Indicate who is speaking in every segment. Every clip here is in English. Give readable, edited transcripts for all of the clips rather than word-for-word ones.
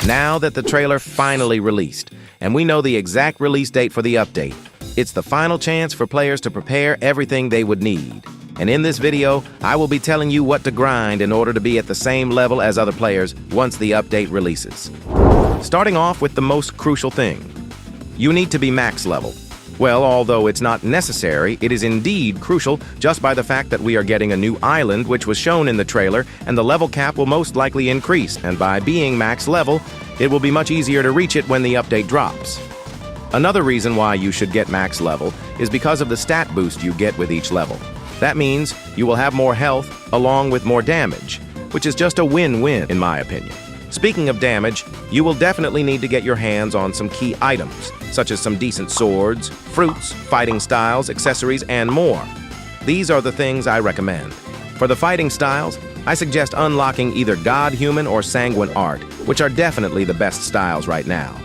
Speaker 1: Now that the trailer finally released, and we know the exact release date for the update, it's the final chance for players to prepare everything they would need. And in this video, I will be telling you what to grind in order to be at the same level as other players once the update releases. Starting off with the most crucial thing. You need to be max level. Well, although it's not necessary, it is indeed crucial just by the fact that we are getting a new island which was shown in the trailer, and the level cap will most likely increase, and by being max level, it will be much easier to reach it when the update drops. Another reason why you should get max level is because of the stat boost you get with each level. That means you will have more health along with more damage, which is just a win-win in my opinion. Speaking of damage, you will definitely need to get your hands on some key items, such as some decent swords, fruits, fighting styles, accessories, and more. These are the things I recommend. For the fighting styles, I suggest unlocking either God Human or Sanguine Art, which are definitely the best styles right now.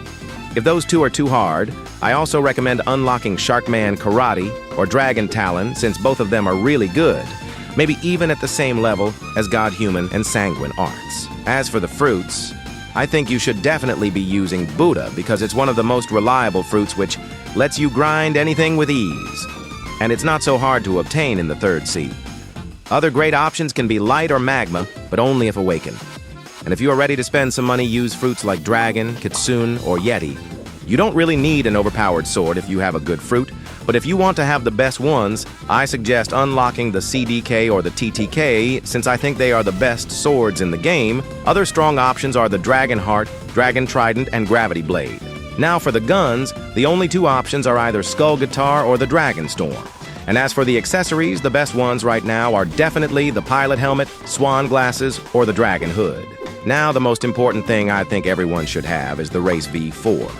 Speaker 1: If those two are too hard, I also recommend unlocking Sharkman Karate or Dragon Talon, since both of them are really good, maybe even at the same level as God Human and Sanguine Arts. As for the fruits, I think you should definitely be using Buddha because it's one of the most reliable fruits which lets you grind anything with ease. And it's not so hard to obtain in the 3rd sea. Other great options can be light or magma, but only if awakened. And if you are ready to spend some money, use fruits like Dragon, Kitsune, or Yeti. You don't really need an overpowered sword if you have a good fruit, but if you want to have the best ones, I suggest unlocking the CDK or the TTK, since I think they are the best swords in the game. Other strong options are the Dragon Heart, Dragon Trident, and Gravity Blade. Now for the guns, the only two options are either Skull Guitar or the Dragon Storm. And as for the accessories, the best ones right now are definitely the Pilot Helmet, Swan Glasses, or the Dragon Hood. Now the most important thing I think everyone should have is the Race V4.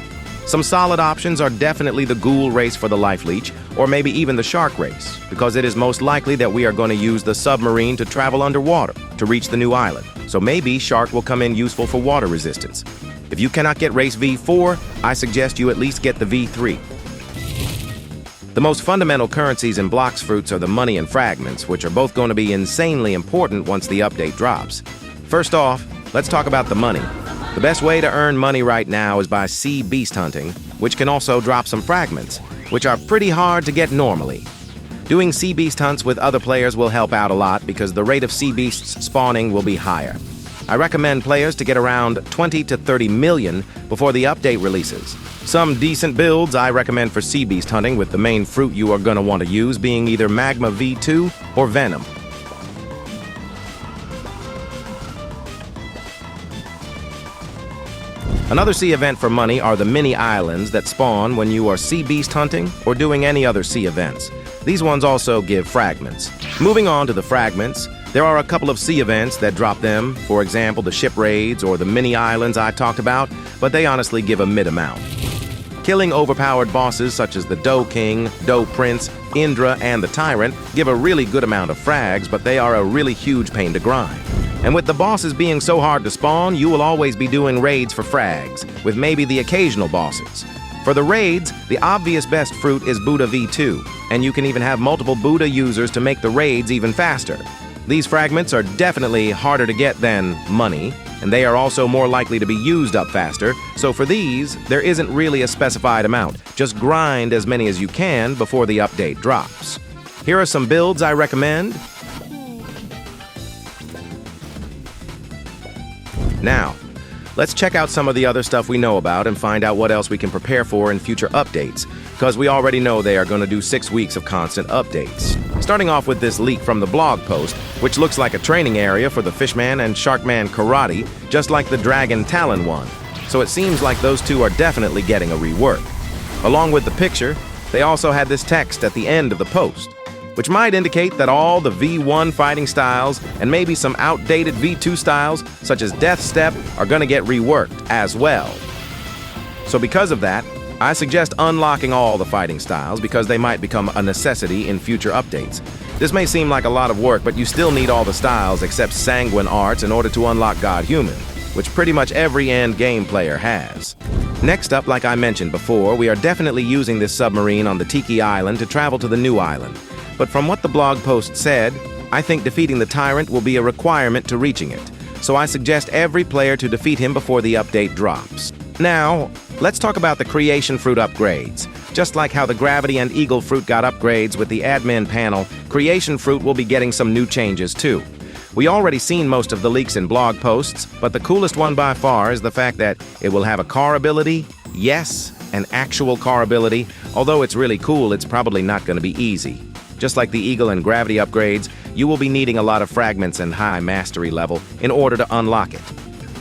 Speaker 1: Some solid options are definitely the Ghoul Race for the Life Leech, or maybe even the Shark Race, because it is most likely that we are going to use the submarine to travel underwater to reach the new island, so maybe Shark will come in useful for water resistance. If you cannot get Race V4, I suggest you at least get the V3. The most fundamental currencies in Blox fruits are the money and fragments, which are both going to be insanely important once the update drops. First off, let's talk about the money. The best way to earn money right now is by sea beast hunting, which can also drop some fragments, which are pretty hard to get normally. Doing sea beast hunts with other players will help out a lot because the rate of sea beasts spawning will be higher. I recommend players to get around 20 to 30 million before the update releases. Some decent builds I recommend for sea beast hunting, with the main fruit you are going to want to use being either Magma V2 or Venom. Another sea event for money are the mini islands that spawn when you are sea beast hunting or doing any other sea events. These ones also give fragments. Moving on to the fragments, there are a couple of sea events that drop them, for example the ship raids or the mini islands I talked about, but they honestly give a mid amount. Killing overpowered bosses such as the Doe King, Doe Prince, Indra, and the Tyrant give a really good amount of frags, but they are a really huge pain to grind. And with the bosses being so hard to spawn, you will always be doing raids for frags, with maybe the occasional bosses. For the raids, the obvious best fruit is Buddha V2, and you can even have multiple Buddha users to make the raids even faster. These fragments are definitely harder to get than money, and they are also more likely to be used up faster, so for these, there isn't really a specified amount. Just grind as many as you can before the update drops. Here are some builds I recommend. Now, let's check out some of the other stuff we know about and find out what else we can prepare for in future updates, because we already know they are going to do 6 weeks of constant updates. Starting off with this leak from the blog post, which looks like a training area for the Fishman and Sharkman Karate, just like the Dragon Talon one. So it seems like those two are definitely getting a rework. Along with the picture, they also had this text at the end of the post, which might indicate that all the V1 fighting styles and maybe some outdated V2 styles, such as Death Step, are going to get reworked as well. So because of that, I suggest unlocking all the fighting styles because they might become a necessity in future updates. This may seem like a lot of work, but you still need all the styles except Sanguine Arts in order to unlock God Human, which pretty much every end game player has. Next up, like I mentioned before, we are definitely using this submarine on the Tiki Island to travel to the new island. But from what the blog post said, I think defeating the Tyrant will be a requirement to reaching it. so I suggest every player to defeat him before the update drops. Now, let's talk about the creation fruit upgrades. Just like how the Gravity and Eagle fruit got upgrades with the admin panel, creation fruit will be getting some new changes too. We already seen most of the leaks in blog posts, but the coolest one by far is the fact that it will have a car ability. Yes, an actual car ability. Although it's really cool, it's probably not going to be easy. Just like the Eagle and Gravity upgrades, you will be needing a lot of fragments and high mastery level in order to unlock it.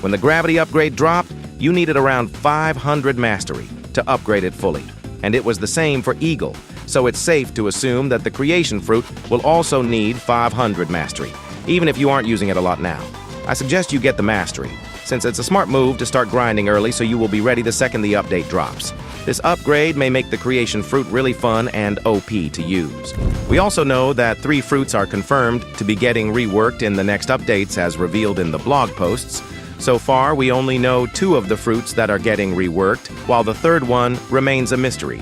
Speaker 1: When the Gravity upgrade dropped, you needed around 500 mastery to upgrade it fully. And it was the same for Eagle, so it's safe to assume that the creation fruit will also need 500 mastery, even if you aren't using it a lot now. I suggest you get the mastery, since it's a smart move to start grinding early so you will be ready the second the update drops. This upgrade may make the creation fruit really fun and OP to use. We also know that 3 fruits are confirmed to be getting reworked in the next updates as revealed in the blog posts. So far, we only know 2 of the fruits that are getting reworked, while the third one remains a mystery.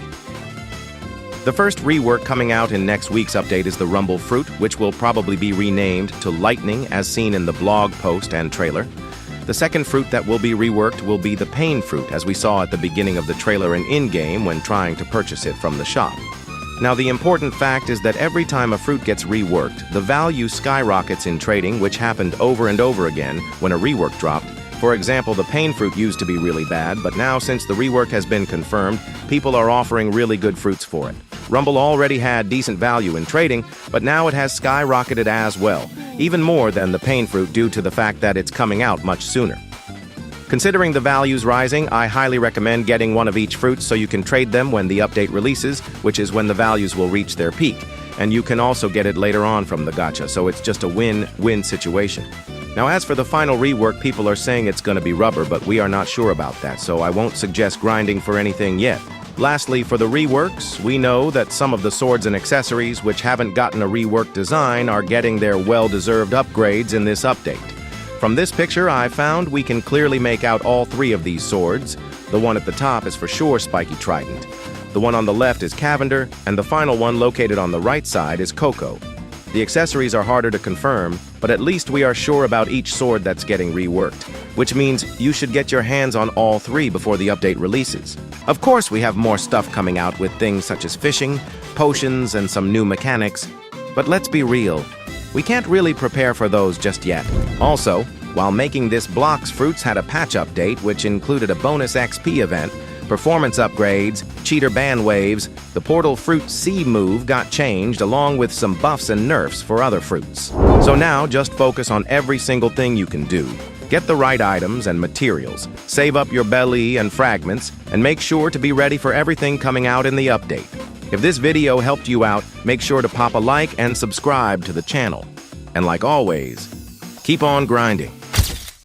Speaker 1: The first rework coming out in next week's update is the Rumble fruit, which will probably be renamed to Lightning as seen in the blog post and trailer. The second fruit that will be reworked will be the Pain fruit, as we saw at the beginning of the trailer and in-game when trying to purchase it from the shop. Now, the important fact is that every time a fruit gets reworked, the value skyrockets in trading, which happened over and over again when a rework dropped. For example, the Pain fruit used to be really bad, but now since the rework has been confirmed, people are offering really good fruits for it. Rumble already had decent value in trading, but now it has skyrocketed as well, even more than the Pain fruit due to the fact that it's coming out much sooner. Considering the values rising, I highly recommend getting one of each fruit so you can trade them when the update releases, which is when the values will reach their peak. And you can also get it later on from the gacha, so it's just a win-win situation. Now, as for the final rework, people are saying it's going to be rubber, but we are not sure about that, so I won't suggest grinding for anything yet. Lastly, for the reworks, we know that some of the swords and accessories which haven't gotten a reworked design are getting their well-deserved upgrades in this update. From this picture I found, we can clearly make out all 3 of these swords. The one at the top is for sure Spiky Trident. The one on the left is Cavender, and the final one located on the right side is Coco. The accessories are harder to confirm, but at least we are sure about each sword that's getting reworked, which means you should get your hands on all 3 before the update releases. Of course, we have more stuff coming out with things such as fishing, potions, and some new mechanics, but let's be real, we can't really prepare for those just yet. Also, while making this Blox fruits had a patch update which included a bonus XP event, performance upgrades, cheater ban waves, the Portal Fruit C move got changed along with some buffs and nerfs for other fruits. So now just focus on every single thing you can do. Get the right items and materials, save up your Beli and fragments, and make sure to be ready for everything coming out in the update. If this video helped you out, make sure to pop a like and subscribe to the channel. And like always, keep on grinding.